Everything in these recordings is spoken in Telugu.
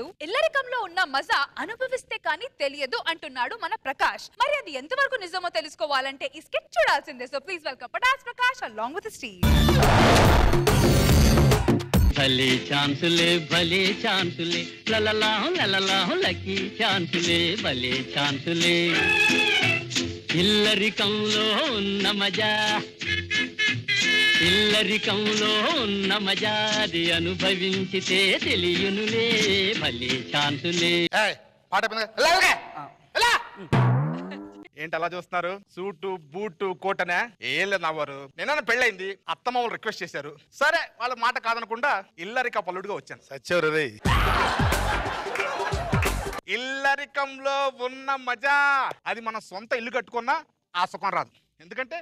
ఇప్పుడు ఇల్లరికంలో ఉన్న మజా అనుభవిస్తే కానీ తెలియదు అంటున్నాడు మన ప్రకాష్. మరి అది ఎంతవరకు నిజమో తెలుసుకోవాలంటే ఈ స్కిట్ చూడాల్సిందే. So please welcome Patas Prakash along with Steve. భలే ఛాన్సులే లలలాహు లక్కీ ఛాన్సులే భలే ఛాన్సులే ఇల్లరికంలో ఉన్న మజా అది అనుభవించితే తెలియనులే భలే ఛాన్సులే. ఏంటి అలా చూస్తున్నారు? సూటు బూటు కోటనే ఏం లేదు నవ్వరు. నిన్న పెళ్ళైంది, అత్తమ్మలు రిక్వెస్ట్ చేశారు, సరే వాళ్ళ మాట కాదనకుండా ఇల్లరిక పల్లుడుగా వచ్చాను. సచ్చారు రే. ఇల్లరికంలో ఉన్న మజా అది మన సొంత ఇల్లు కట్టుకున్నా ఆ సుఖం రాదు. ఎందుకంటే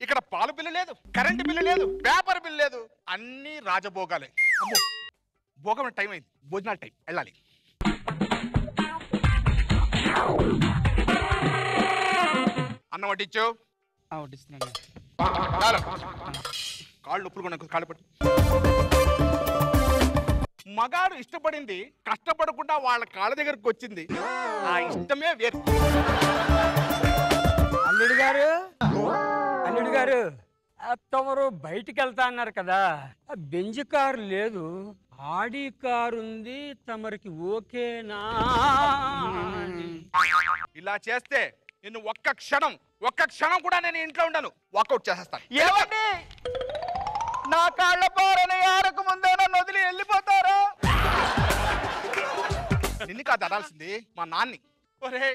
ఇక్కడ పాలు బిల్లు లేదు, కరెంటు బిల్లు లేదు, పేపర్ బిల్లు లేదు, అన్ని రాజభోగాలే. అమ్మో భోగం టైం అయింది, భోజనాల టైం, వెళ్ళాలి. అన్నం వడ్డించు. కాళ్ళు నొప్పులు కాళ్ళు పట్టు. మగాడు ఇష్టపడింది కష్టపడకుండా వాళ్ళ కాళ్ళ దగ్గరకు వచ్చింది, ఆ ఇష్టమే వేరు. అల్లుడు గారు తమరు బయటికి వెళ్తా అన్నారు కదా, బెంజ్ కారు లేదు, ఆడి కారు ఉంది, తమరికి ఓకేనా? ఇలా చేస్తే నేను ఒక్క క్షణం కూడా నేను ఇంట్లో ఉండను, వాకౌట్ చేసేస్తాను. ఏమండి నా కాళ్ళ పారని ఆడక ముందే నన్ను వదిలి వెళ్ళిపోతారా? నిన్ను కాదు అనాల్సింది, మా నాన్ని. ఒరే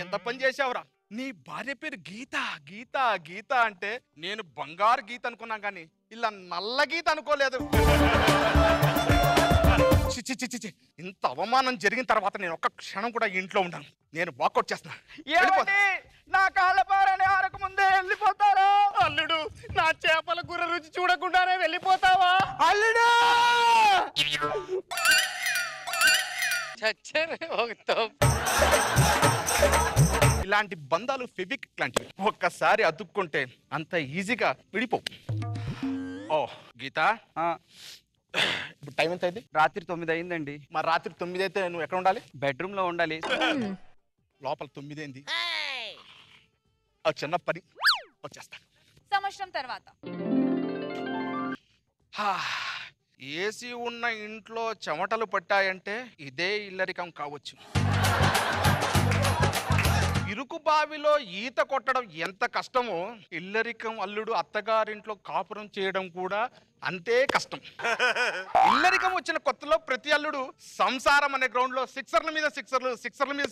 ఎంత పని చేసావురా, నీ భార్య పేరు గీత గీత గీత అంటే నేను బంగారు గీత అనుకున్నా కానీ ఇలా నల్ల గీత అనుకోలేదు. ఇంత అవమానం జరిగిన తర్వాత నేను ఒక్క క్షణం కూడా ఇంట్లో ఉంటాను, నేను వాకౌట్ చేస్తున్నా. నా కాళ్ళ పారని ఆరక ముందే వెళ్ళిపోతారా? అల్లుడు నా చేపల కూర రుచి చూడకుండానే వెళ్ళిపోతావా? అల్లుడు ఇలాంటి బంధాలు ఫెవిక్ లాంటివి, ఒక్కసారి అతుక్కుంటే అంత ఈజీగా విడిపో. ఓ గీత, ఇప్పుడు టైం ఎంత అయింది? రాత్రి 9 అయిందండి. మరి రాత్రి 9 అయితే నువ్వు ఎక్కడ ఉండాలి? బెడ్రూమ్ లో ఉండాలి. లోపల 9 అయింది, చిన్న పని వచ్చేస్తా. సంవత్సరం తర్వాత ఏసీ ఉన్న ఇంట్లో చెమటలు పట్టాయంటే ఇదే ఇల్లరికం కావచ్చు. ఇరుకు బావిలో ఈత కొట్టడం ఎంత కష్టమో ఇల్లరికం అల్లుడు అత్తగారింట్లో కాపురం చేయడం కూడా అంతే కష్టం. ఇల్లరికం వచ్చిన కొత్తలో ప్రతి అల్లుడు సంసారం అనే గ్రౌండ్ లో సిక్సర్ల మీద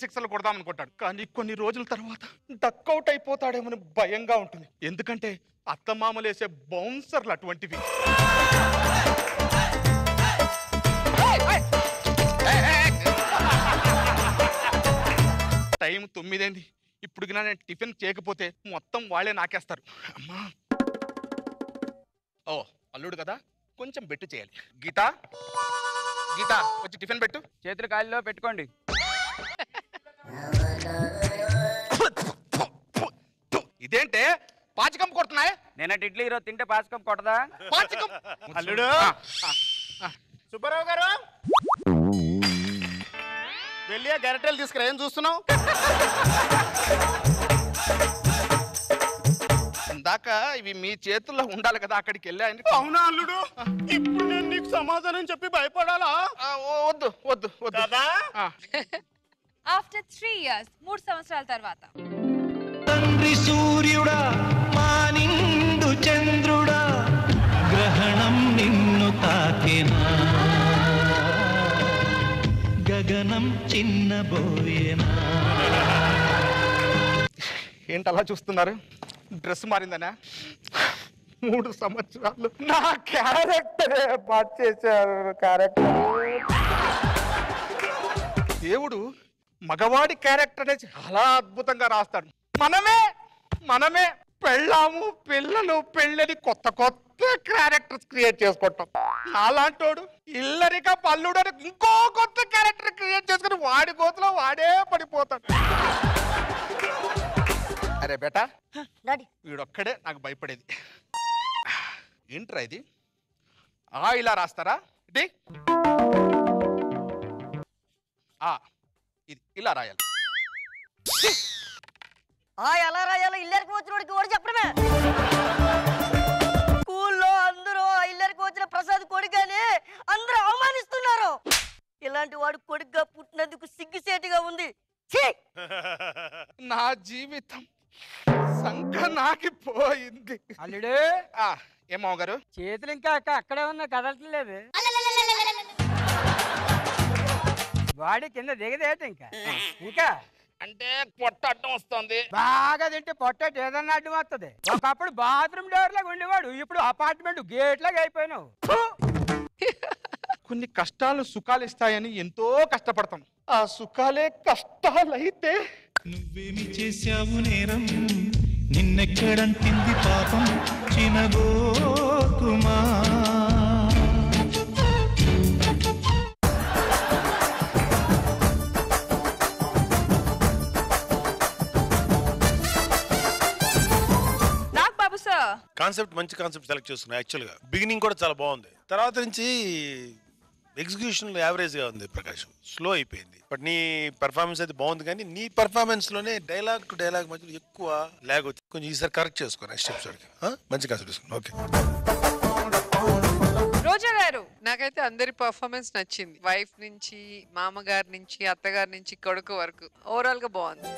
సిక్సర్లు కొడదాం అనుకుంటాడు. కానీ కొన్ని రోజుల తర్వాత డక్అవుట్ అయిపోతాడేమని భయంగా ఉంటుంది. ఎందుకంటే అత్తమామలు వేసే బౌన్సర్లు అటువంటివి. టైం 9 అయింది, ఇప్పుడు నేను టిఫిన్ చేయకపోతే మొత్తం వాళ్ళే నాకేస్తారు. అమ్మా ఓ అల్లుడు కదా, కొంచెం బెట్టు చేయాలి. గీత గీత వచ్చి టిఫిన్ పెట్టు. చేతులు కాళ్ళలో పెట్టుకోండి. ఇదేంటే పాచికం కొడుతున్నాయి? నేనంటే ఇడ్లీ ఈరోజు తింటే పాచకం కొట్టదా? పాచికం. అల్లుడు సుబ్బారావు గారు వెళ్ళి గరిటెలు తీసుకురా, ఏం చూస్తున్నావు? ఇందాక ఇవి మీ చేతుల్లో ఉండాలి కదా, అక్కడికి వెళ్ళాయని. అవునా అల్లుడు, ఇప్పుడు నేను నీకు సమాధానం చెప్పి భయపడాలా? వద్దు వద్దు వద్దు. ఆఫ్టర్ 3 years 3 సంవత్సరాల తర్వాత తండ్రి సూర్యుడా మా నిండు చంద్రుడా గ్రహణం నిన్ను తాకెనా గగనం చిన్నబోయేనా. ఏంటి అలా చూస్తున్నారు? డ్రెస్ మారిందనా? 3 సంవత్సరాలు నా క్యారెక్టరే మార్చేశారు. దేవుడు మగవాడి క్యారెక్టర్ చాలా అద్భుతంగా రాస్తాడు. మనమే పెళ్ళాము పిల్లలు పెళ్ళని కొత్త క్యారెక్టర్స్ క్రియేట్ చేసుకుంటాం. నాలాంటోడు ఇల్లరిక పల్లుడు అని ఇంకో కొత్త క్యారెక్టర్ క్రియేట్ చేసుకుని వాడి గోతులో వాడే పడిపోతాడు. అరే బేటా, వీడొక్కడే నాకు భయపడేది. ఏంట్రా ఇది? ఇలా రాస్తారా? ఇది ఇది ఇలా రాయాలి. ఎలా రాయాలో ఇల్లరికి వచ్చినోడికి కూడా చెప్పడమే. స్కూల్లో అందరూ ఇల్లరికి వచ్చిన ప్రసాద్ కొడుకని అందరూ అవమానిస్తున్నారు. ఇలాంటి వాడు కొడుకుగా పుట్టినందుకు సిగ్గుసేటుగా ఉంది. నా జీవితం సంకనాకిపోయింది. అల్లుడు ఏమో గారు, చేతులు ఇంకా అక్కడే ఉన్నా కదలట్లేదు. బాడీ కింద దిగదేట ఇంకా అంటే పొట్ట అడ్డం వస్తుంది. బాగా తింటే పొట్టేట ఏదన్నా అడ్డం వస్తుంది. ఒకప్పుడు బాత్రూమ్ డోర్ లాగా ఉండేవాడు, ఇప్పుడు అపార్ట్మెంట్ గేట్ లాగా అయిపోయినావు. కొన్ని కష్టాలు సుఖాలు ఇస్తాయని ఎంతో కష్టపడతాం. ఆ సుఖాలే కష్టాలైతే నువ్వేమి చేశావు నేరం, నిన్నెక్కడంటింది పాపం చినబోకుమా. కాన్సెప్ట్ మంచి కాన్సెప్ట్ సెలెక్ట్ చేసుకున్నా. యాక్చువల్గా బిగినింగ్ కూడా చాలా బాగుంది, తర్వాత నుంచి ఎగ్జిక్యూషన్ లో యావరేజ్ గా ఉంది ప్రకాష్, స్లో అయిపోయింది. బట్ నీ పెర్ఫార్మెన్స్ అయితే బాగుంది, కానీ నీ పెర్ఫార్మెన్స్ లోనే డైలాగ్ టు డైలాగ్ మధ్యలో ఎక్కువ లాగ్ అవుతుంది. కొంచెం ఈసారి కరెక్ట్ చేసుకో నెక్స్ట్ ఎపిసోడ్ కి. మంచి కాన్సెప్ట్ చేసుకో. ఓకే రోజా గారు, నాకైతే అందరి పర్ఫార్మెన్స్ నచ్చింది. వైఫ్ నుంచి, మామగారి నుంచి, అత్తగారి నుంచి, కొడుకు వరకు ఓవరాల్ గా బాగుంది.